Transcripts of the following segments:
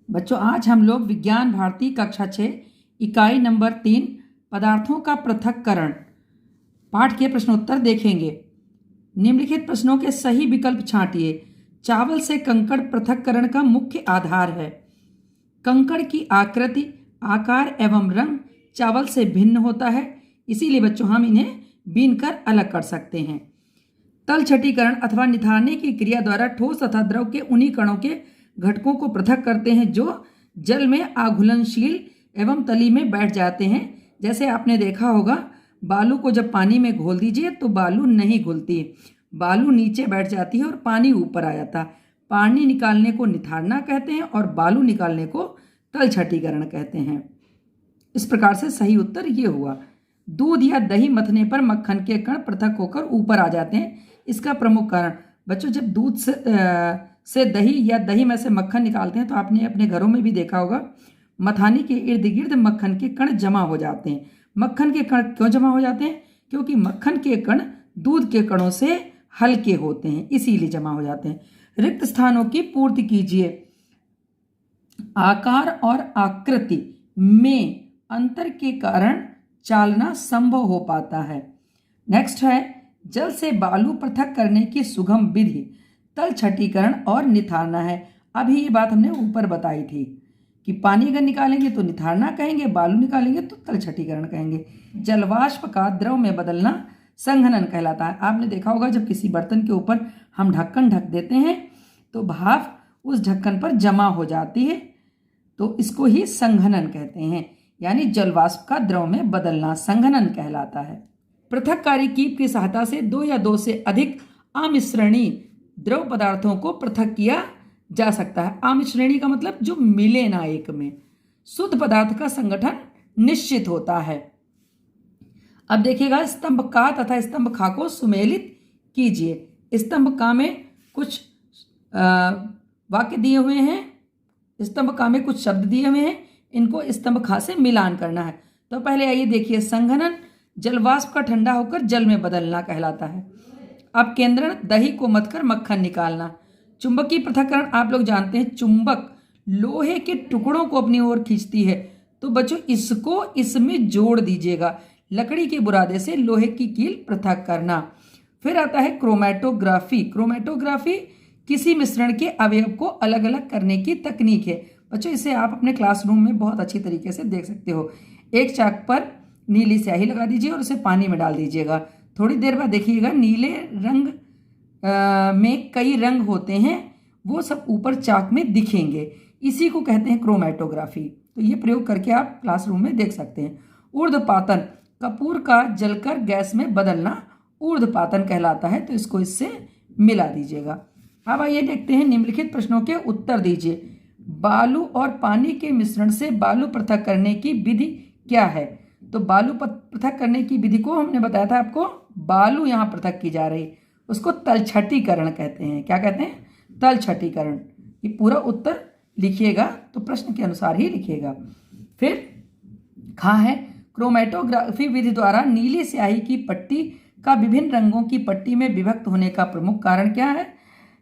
बच्चों आज हम लोग विज्ञान भारती कक्षा 6 इकाई नंबर 3 पदार्थों का पृथक्करण पाठ के प्रश्नोत्तर देखेंगे। निम्नलिखित प्रश्नों के सही विकल्प छांटिए। चावल से कंकड़ पृथक्करण का मुख्य आधार है। कंकड़ की आकृति, आकार एवं रंग चावल से भिन्न होता है, इसीलिए बच्चों हम इन्हें बीनकर अलग कर सकते हैं। तलछटीकरण अथवा निथारने की क्रिया द्वारा ठोस तथा द्रव के उन्हीं कणों के घटकों को पृथक करते हैं जो जल में आघुलनशील एवं तली में बैठ जाते हैं। जैसे आपने देखा होगा, बालू को जब पानी में घोल दीजिए तो बालू नहीं घुलती, बालू नीचे बैठ जाती है और पानी ऊपर आ जाता। पानी निकालने को निथारना कहते हैं और बालू निकालने को तलछटीकरण कहते हैं। इस प्रकार से सही उत्तर ये हुआ। दूध या दही मथने पर मक्खन के कण पृथक होकर ऊपर आ जाते हैं। इसका प्रमुख कारण बच्चों, जब दूध से दही या दही में से मक्खन निकालते हैं तो आपने अपने घरों में भी देखा होगा, मथानी के इर्द गिर्द मक्खन के कण जमा हो जाते हैं। मक्खन के कण क्यों जमा हो जाते हैं? क्योंकि मक्खन के कण दूध के कणों से हल्के होते हैं, इसीलिए जमा हो जाते हैं। रिक्त स्थानों की पूर्ति कीजिए। आकार और आकृति में अंतर के कारण चालना संभव हो पाता है। नेक्स्ट है, जल से बालू पृथक करने की सुगम विधि तलछटीकरण और निथारना है। अभी ये बात हमने ऊपर बताई थी कि पानी अगर निकालेंगे तो निथारना कहेंगे, बालू निकालेंगे तो तलछटीकरण कहेंगे। जलवाष्प का द्रव में बदलना संघनन कहलाता है। आपने देखा होगा, जब किसी बर्तन के ऊपर हम ढक्कन ढक देते हैं तो भाप उस ढक्कन पर जमा हो जाती है, तो इसको ही संघनन कहते हैं, यानी जलवाष्प का द्रव में बदलना संघनन कहलाता है। पृथककारी कीप की सहायता से दो या दो से अधिक अमिश्रणी द्रव पदार्थों को पृथक किया जा सकता है। अमिश्रणी का मतलब जो मिले ना एक में। शुद्ध पदार्थ का संगठन निश्चित होता है। अब देखिएगा, स्तंभ का तथा स्तंभ खा को सुमेलित कीजिए। स्तंभ का में कुछ वाक्य दिए हुए हैं, स्तंभ का में कुछ शब्द दिए हुए हैं, इनको स्तंभ खा से मिलान करना है। तो पहले आइए देखिए, संघनन जलवाष्प का ठंडा होकर जल में बदलना कहलाता है। अब केंद्रण, दही को मथकर मक्खन निकालना। चुंबकीय पृथक्करण आप लोग जानते हैं, चुंबक लोहे के टुकड़ों को अपनी ओर खींचती है, तो बच्चों इसको इसमें जोड़ दीजिएगा। लकड़ी के बुरादे से लोहे की कील पृथक करना। फिर आता है क्रोमैटोग्राफी। क्रोमैटोग्राफी किसी मिश्रण के अवयव को अलग अलग करने की तकनीक है। बच्चों इसे आप अपने क्लासरूम में बहुत अच्छी तरीके से देख सकते हो। एक चाक पर नीली स्याही लगा दीजिए और उसे पानी में डाल दीजिएगा। थोड़ी देर बाद देखिएगा, नीले रंग में कई रंग होते हैं, वो सब ऊपर चाक में दिखेंगे। इसी को कहते हैं क्रोमैटोग्राफी। तो ये प्रयोग करके आप क्लासरूम में देख सकते हैं। ऊर्ध्वपातन, कपूर का जलकर गैस में बदलना ऊर्ध्वपातन कहलाता है, तो इसको इससे मिला दीजिएगा। अब आइए देखते हैं, निम्नलिखित प्रश्नों के उत्तर दीजिए। बालू और पानी के मिश्रण से बालू पृथक करने की विधि क्या है? तो बालू पृथक करने की विधि को हमने बताया था आपको, बालू यहाँ पृथक की जा रही, उसको तलछटीकरण कहते हैं। क्या कहते हैं? तलछटीकरण। ये पूरा उत्तर लिखिएगा तो प्रश्न के अनुसार ही लिखिएगा। फिर खा है, क्रोमैटोग्राफी विधि द्वारा नीली स्याही की पट्टी का विभिन्न रंगों की पट्टी में विभक्त होने का प्रमुख कारण क्या है?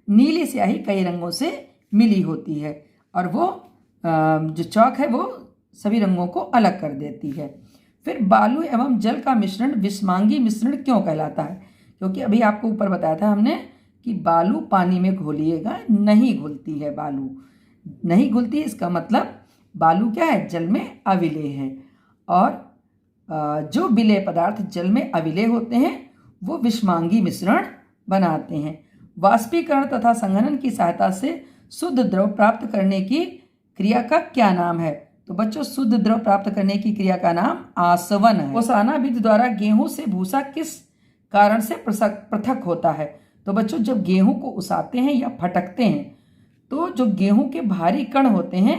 नीली स्याही कई रंगों से मिली होती है और वो जो चौक है वो सभी रंगों को अलग कर देती है। फिर बालू एवं जल का मिश्रण विषमांगी मिश्रण क्यों कहलाता है? क्योंकि अभी आपको ऊपर बताया था हमने कि बालू पानी में घोलिएगा, नहीं घुलती है, बालू नहीं घुलती। इसका मतलब बालू क्या है? जल में अविलेय है, और जो विलेय पदार्थ जल में अविलेय होते हैं वो विषमांगी मिश्रण बनाते हैं। वाष्पीकरण तथा संघनन की सहायता से शुद्ध द्रव प्राप्त करने की क्रिया का क्या नाम है? तो बच्चों, शुद्ध द्रव प्राप्त करने की क्रिया का नाम आसवन है। ओसाना विधि द्वारा गेहूं से भूसा किस कारण से पृथक होता है? तो बच्चों, जब गेहूं को उसाते हैं या फटकते हैं तो जो गेहूं के भारी कण होते हैं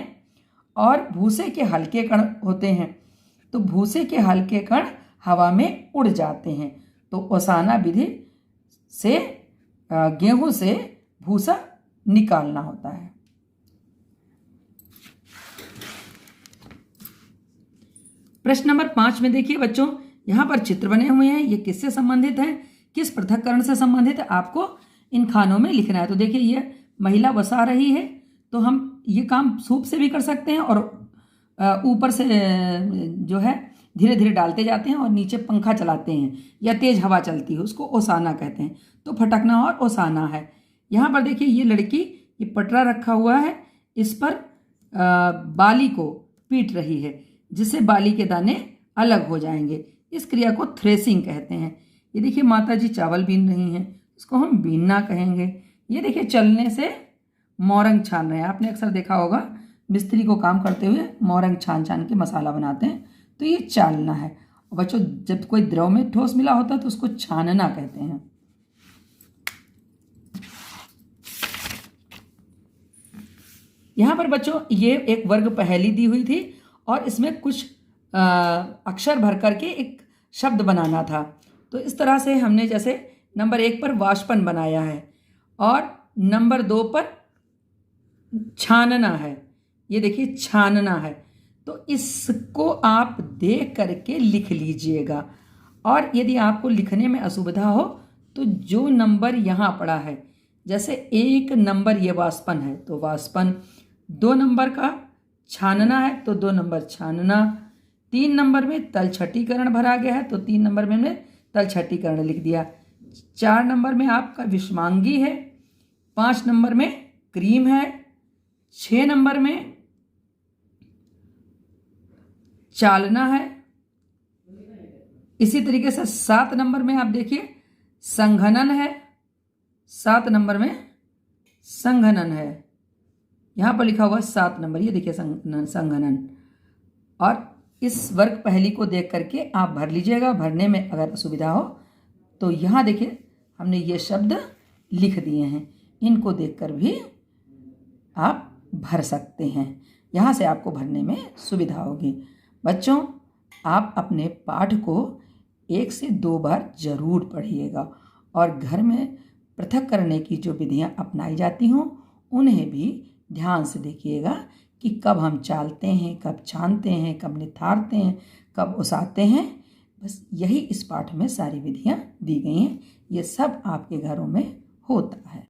और भूसे के हल्के कण होते हैं, तो भूसे के हल्के कण हवा में उड़ जाते हैं। तो ओसाना विधि से गेहूं से भूसा निकालना होता है। प्रश्न नंबर 5 में देखिए बच्चों, यहाँ पर चित्र बने हुए हैं। ये किससे संबंधित है, किस पृथक्करण से संबंधित है, आपको इन खानों में लिखना है। तो देखिए, ये महिला वसा रही है, तो हम ये काम सूप से भी कर सकते हैं और ऊपर से जो है धीरे धीरे डालते जाते हैं और नीचे पंखा चलाते हैं या तेज हवा चलती है, उसको ओसाना कहते हैं। तो फटकना और ओसाना है। यहाँ पर देखिए ये लड़की ये पटरा रखा हुआ है, इस पर बाली को पीट रही है जिससे बाली के दाने अलग हो जाएंगे। इस क्रिया को थ्रेसिंग कहते हैं। ये देखिए माता जी चावल बीन रही हैं, इसको हम बीनना कहेंगे। ये देखिए चलने से मोरंग छान रहे हैं। आपने अक्सर देखा होगा मिस्त्री को काम करते हुए मोरंग छान छान के मसाला बनाते हैं, तो ये चालना है। और बच्चों जब कोई द्रव में ठोस मिला होता है तो उसको छानना कहते हैं। यहाँ पर बच्चों ये एक वर्ग पहेली दी हुई थी और इसमें कुछ अक्षर भर करके एक शब्द बनाना था। तो इस तरह से हमने जैसे नंबर 1 पर वाष्पन बनाया है और नंबर 2 पर छानना है। ये देखिए छानना है, तो इसको आप देख करके लिख लीजिएगा। और यदि आपको लिखने में असुविधा हो तो जो नंबर यहाँ पड़ा है, जैसे 1 नंबर ये वाष्पन है तो वाष्पन, 2 नंबर का छानना है तो 2 नंबर छानना, 3 नंबर में तलछटीकरण भरा गया है तो 3 नंबर में हमने तलछटीकरण लिख दिया, 4 नंबर में आपका विषमांगी है, 5 नंबर में क्रीम है, 6 नंबर में चालना है। इसी तरीके से 7 नंबर में आप देखिए संघनन है, 7 नंबर में संघनन है। यहाँ पर लिखा हुआ 7 नंबर, ये देखिए संघनन। और इस वर्ग पहेली को देख करके आप भर लीजिएगा। भरने में अगर असुविधा हो तो यहाँ देखिए हमने ये शब्द लिख दिए हैं, इनको देखकर भी आप भर सकते हैं। यहाँ से आपको भरने में सुविधा होगी। बच्चों आप अपने पाठ को 1 से 2 बार जरूर पढ़िएगा और घर में पृथक करने की जो विधियाँ अपनाई जाती हों उन्हें भी ध्यान से देखिएगा कि कब हम चालते हैं, कब छानते हैं, कब निथारते हैं, कब ओसाते हैं। बस यही इस पाठ में सारी विधियाँ दी गई हैं। ये सब आपके घरों में होता है।